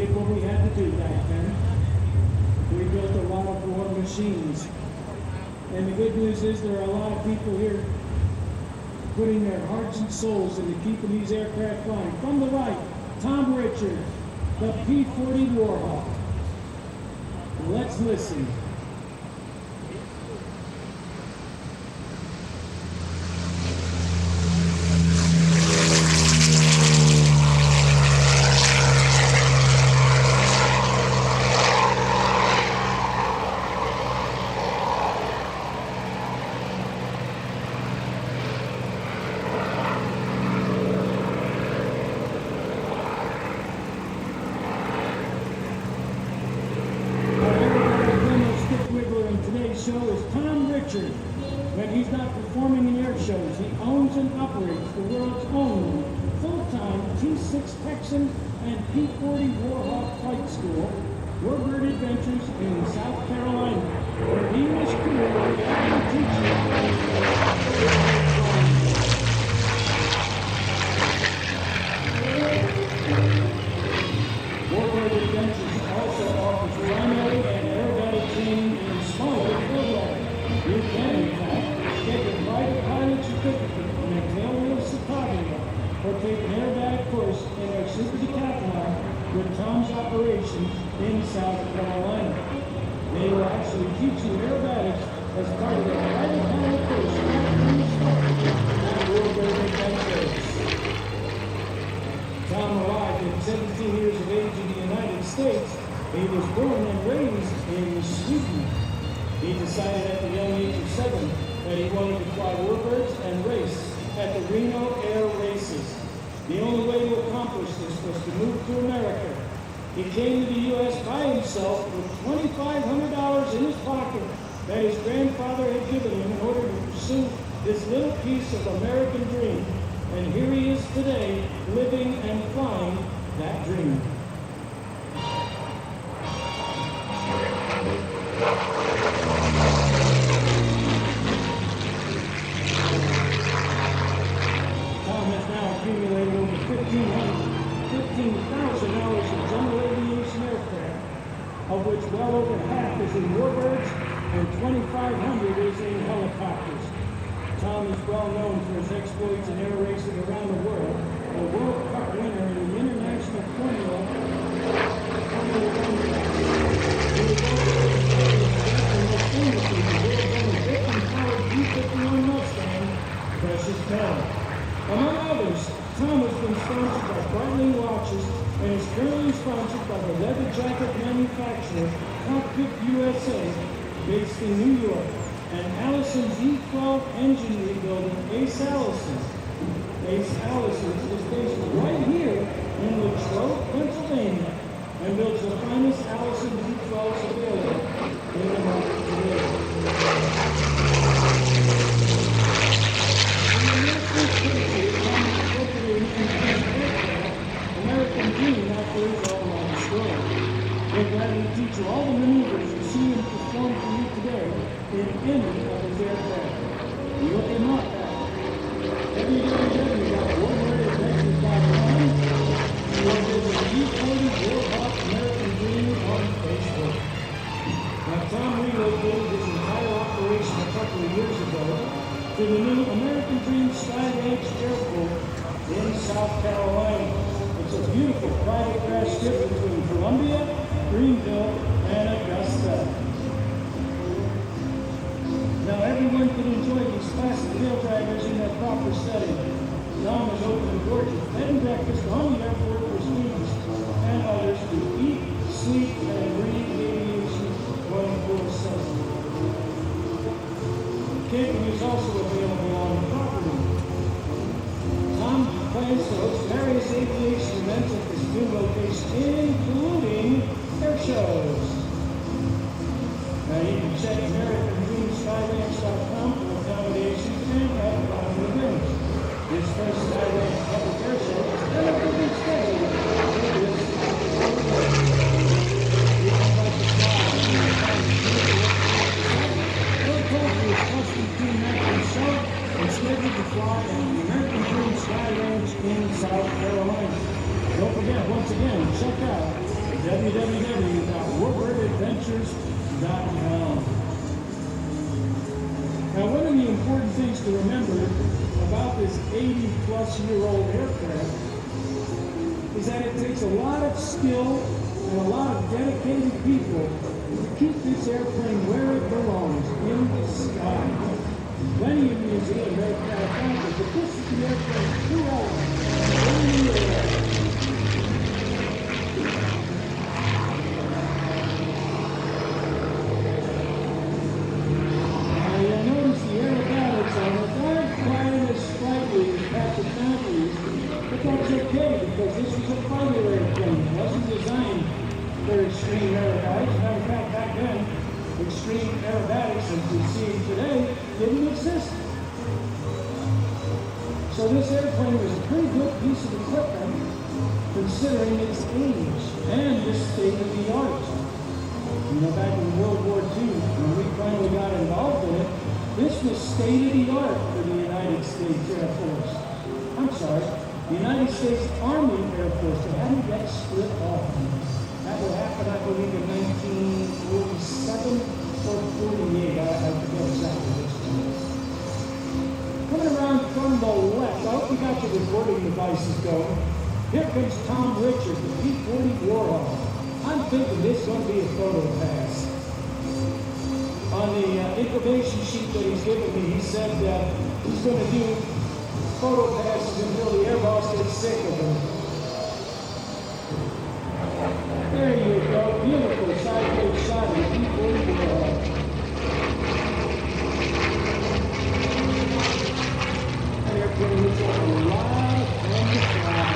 did what we had to do back then. We built a lot of war machines. And the good news is there are a lot of people here putting their hearts and souls into keeping these aircraft flying. From the right, Thom Richard, the P-40 Warhawk. Let's listen. Show is Thom Richard. When he's not performing in air shows, he owns and operates the world's own full-time T-6 Texan and P-40 Warhawk flight school, Warbird Adventures in South Carolina, where he was career Warbird Adventures also offers runway and aerobatic training in smaller aircraft. You can, in fact, get a private pilot certificate in a tailwheel photography or take an aerobatic course in our super decathlon with Thom's operation in South Carolina. They will actually teach you aerobatics as part of the private pilot course at Warbird Adventures. Thom arrived at 17 years of age in the United States. He was born and raised in Sweden. He decided at the young age of 7 that he wanted to fly warbirds and race at the Reno Air Races. The only way to accomplish this was to move to America. He came to the U.S. by himself with $2,500 in his pocket that his grandfather had given him in order to pursue this little piece of American dream. And here he is today, living and flying that dream. Thom has now accumulated over 15,000 hours of general aviation aircraft, of which well over half is in warbirds and 2,500 is in helicopters. Thom is well known for his exploits in air racing around the world, a World Cup winner in the International Formula 1 race. He was also the Victim-powered B-51 Mustang, Precious Bell. Among others, Thom has been sponsored by Breitling Watches and is currently sponsored by the leather jacket manufacturer Cockpit USA, based in New York, and Allison's E-12 engine rebuilder, Ace Allison. Ace Allison is based right here in Latrobe, Pennsylvania, and builds the finest Allison E-12s available in the market today. American Dream operates all around the world. We're glad to teach you all the maneuvers you see him perform for you today in any of his aircraft. Look him up at www.warbirdatventures.com or visit P-40 Warhawk American Dream on Facebook. Now, Thom relocated his entire operation a couple of years ago to the new American Dream Sky Ranch Airport in South Carolina. It's a beautiful private crash strip between Columbia, Greenville, and Augusta. Now everyone can enjoy these classic tail draggers in their proper setting. Thom has opened a gorgeous bed and breakfast on the airport for students and others to eat, sleep, and breathe aviation 24/7. Camping is also available on the property. Thom plans to host various aviation events at this new location, including air shows. Now you can check AmericanDreamSkyRanch.com for accommodations and have fun events. This first Sky Ranch public air show is tentatively scheduled for this October. If you'd like to fly is custom team matching show and scheduled to fly at the American Dream Sky Ranch in South Carolina. Don't forget, once again, check out aerobaticadventures.com. Now, one of the important things to remember about this 80-plus-year-old aircraft is that it takes a lot of skill and a lot of dedicated people to keep this airplane where it belongs, in the sky. Plenty of museum aircraft out there, but this is the airplane throughout in the air. Now you'll notice the aerobatics on it aren't quite as sprightly as Patrick Matthews, but that's okay because this was a fighter airplane. It wasn't designed for extreme aerobatics. As a matter of fact, back then, extreme aerobatics, as we see today, didn't exist. So this airplane was a pretty good piece of equipment considering its age and the state of the art. You know, back in World War II, when we finally got involved in it, this was state of the art for the United States Air Force. I'm sorry, the United States Army Air Force. They hadn't yet split off. That will happen, I believe, in 1947 or 48. I forget exactly which time. Coming around from the left, I hope you got your recording devices going. Here comes Thom Richard, the P-40 Warhawk. I'm thinking this is going to be a photo pass. On the information sheet that he's given me, he said he's going to do photo passes until the air boss gets sick of them. There you go, beautiful side-to-side shot of the P-40 Warhawk. That airplane looks like a lot of fun to fly.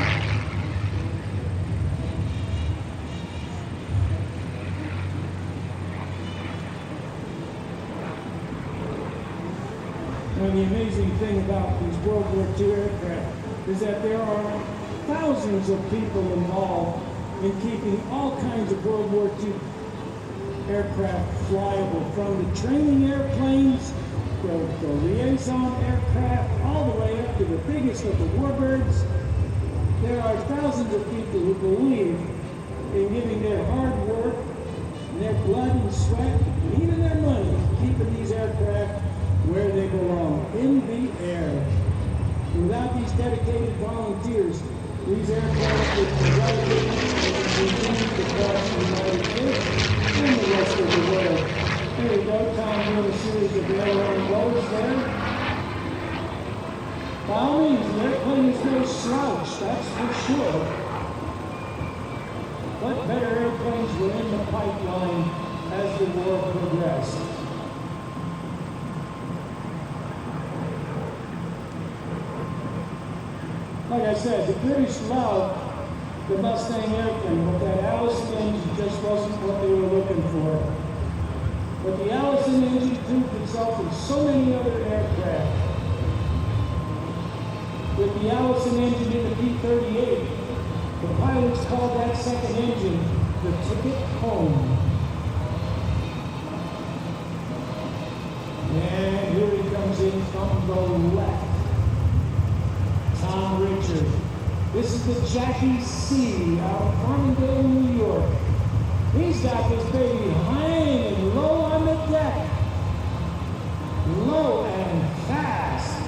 And the amazing thing about these World War II aircraft is that there are thousands of people involved in keeping all kinds of World War II aircraft flyable, from the training airplanes, the liaison aircraft, all the way up to the biggest of the warbirds. There are thousands of people who believe in giving their hard work, and their blood and sweat, and even their money, keeping these aircraft where they belong, in the air. Without these dedicated volunteers, these aircraft would be relegated across the United States and the rest of the world. There we go, Tom doing a series of airline blows there. By all means, the airplane is no slouch, that's for sure. But better airplanes were in the pipeline as the war progressed. Like I said, the British loved the Mustang airplane, but that Allison engine just wasn't what they were looking for. But the Allison engine proved itself in so many other aircraft. With the Allison engine in the P-38, the pilots called that second engine the ticket home. And here he comes in from the left. Thom Richard. This is the Jacky C out of Farmingdale, New York. He's got this baby hanging low on the deck. Low and fast.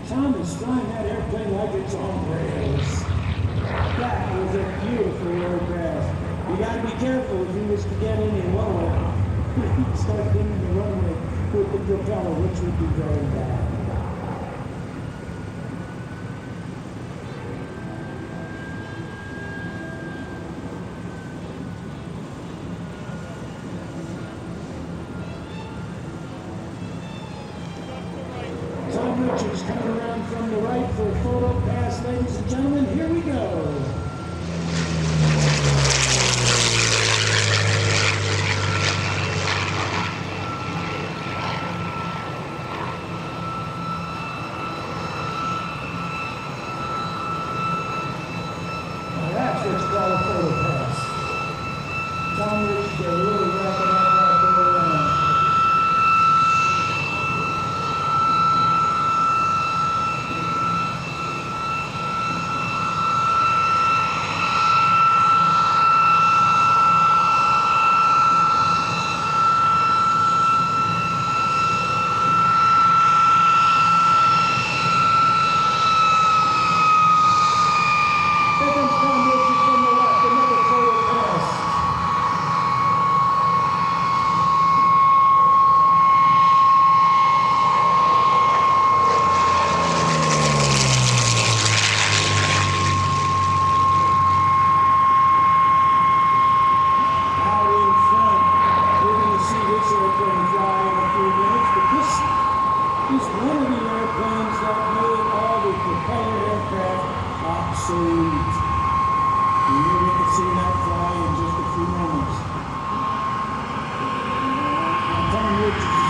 Thom is flying that airplane like it's on rails. That was a beautiful aircraft. You got to be careful if you was to get in and lower. He'd start hitting the runway with the propeller, which would be very bad. Thom Richard's coming around from the right for a photo pass, ladies and gentlemen. Here we go. Thom Richard, they're really wrapping up right there around.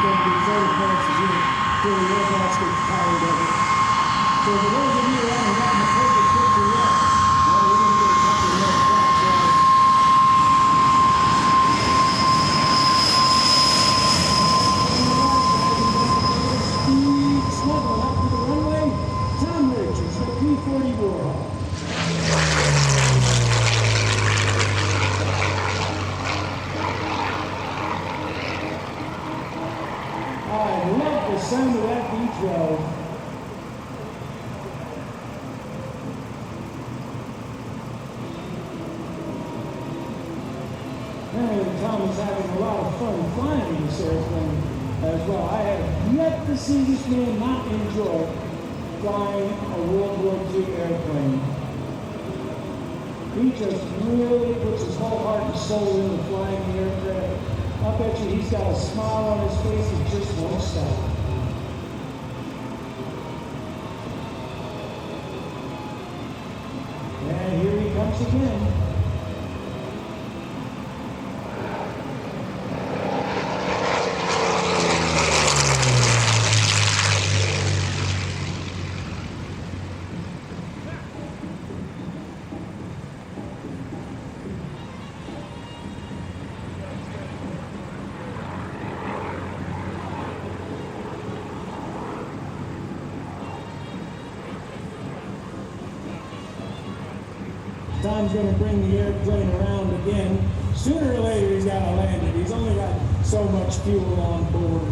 going to be 30 minutes a year till the aircraft gets tired of it. So for those of you who haven't gotten a perfect picture yet, well, we're going to get a couple of more shots of it. Speed snuggle up to the runway. Thom Richard, the P-40 Warhawk. I love the sound of that V12. And Thom is having a lot of fun flying this airplane as well. I have yet to see this man not enjoy flying a World War II airplane. He just really puts his whole heart and soul into flying the aircraft. I bet you he's got a smile on his face that just won't stop. And here he comes again. Thom's going to bring the airplane around again. Sooner or later, he's got to land it. He's only got so much fuel on board.